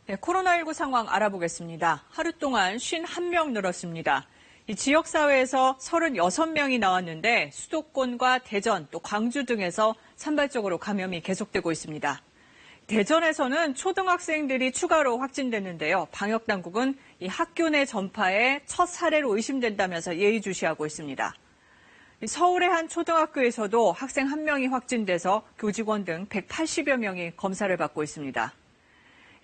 네, 코로나19 상황 알아보겠습니다. 하루 동안 51명 늘었습니다. 이 지역사회에서 36명이 나왔는데 수도권과 대전 또 광주 등에서 산발적으로 감염이 계속되고 있습니다. 대전에서는 초등학생들이 추가로 확진됐는데요. 방역당국은 이 학교 내 전파의 첫 사례로 의심된다면서 예의주시하고 있습니다. 서울의 한 초등학교에서도 학생 1명이 확진돼서 교직원 등 180여 명이 검사를 받고 있습니다.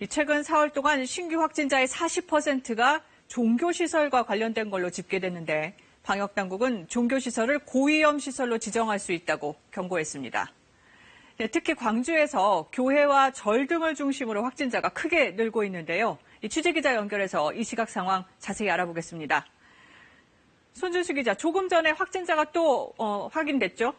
최근 4월 동안 신규 확진자의 40%가 종교시설과 관련된 걸로 집계됐는데 방역당국은 종교시설을 고위험 시설로 지정할 수 있다고 경고했습니다. 특히 광주에서 교회와 절 등을 중심으로 확진자가 크게 늘고 있는데요. 취재기자 연결해서 이 시각 상황 자세히 알아보겠습니다. 손준수 기자, 조금 전에 확진자가 또 확인됐죠?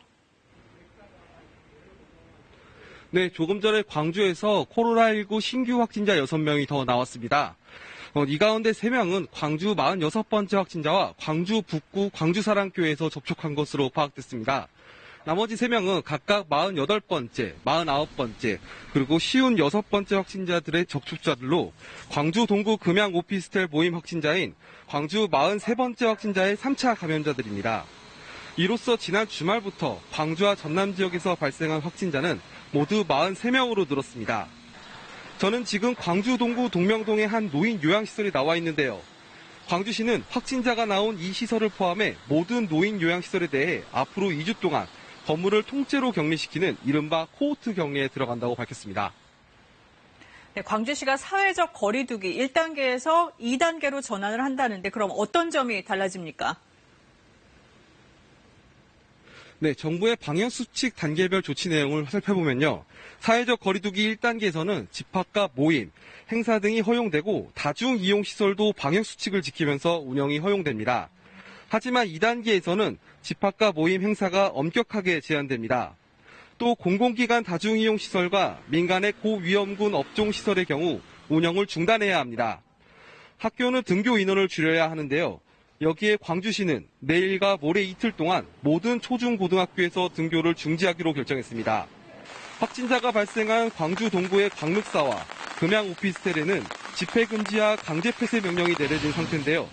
네, 조금 전에 광주에서 코로나19 신규 확진자 6명이 더 나왔습니다. 이 가운데 3명은 광주 46번째 확진자와 광주 북구 광주사랑교회에서 접촉한 것으로 파악됐습니다. 나머지 3명은 각각 48번째, 49번째, 그리고 56번째 확진자들의 접촉자들로 광주 동구 금양 오피스텔 모임 확진자인 광주 43번째 확진자의 3차 감염자들입니다. 이로써 지난 주말부터 광주와 전남 지역에서 발생한 확진자는 모두 43명으로 늘었습니다. 저는 지금 광주 동구 동명동의 한 노인 요양시설에 나와 있는데요. 광주시는 확진자가 나온 이 시설을 포함해 모든 노인 요양시설에 대해 앞으로 2주 동안 건물을 통째로 격리시키는 이른바 코호트 격리에 들어간다고 밝혔습니다. 네, 광주시가 사회적 거리 두기 1단계에서 2단계로 전환을 한다는데 그럼 어떤 점이 달라집니까? 네, 정부의 방역수칙 단계별 조치 내용을 살펴보면요. 사회적 거리두기 1단계에서는 집합과 모임, 행사 등이 허용되고 다중이용시설도 방역수칙을 지키면서 운영이 허용됩니다. 하지만 2단계에서는 집합과 모임 행사가 엄격하게 제한됩니다. 또 공공기관 다중이용시설과 민간의 고위험군 업종시설의 경우 운영을 중단해야 합니다. 학교는 등교 인원을 줄여야 하는데요. 여기에 광주시는 내일과 모레 이틀 동안 모든 초중고등학교에서 등교를 중지하기로 결정했습니다. 확진자가 발생한 광주 동구의 광륵사와 금양 오피스텔에는 집회금지와 강제폐쇄 명령이 내려진 상태인데요.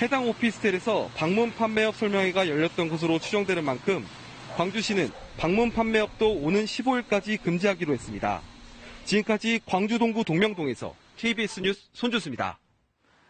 해당 오피스텔에서 방문 판매업 설명회가 열렸던 것으로 추정되는 만큼 광주시는 방문 판매업도 오는 15일까지 금지하기로 했습니다. 지금까지 광주 동구 동명동에서 KBS 뉴스 손준수입니다.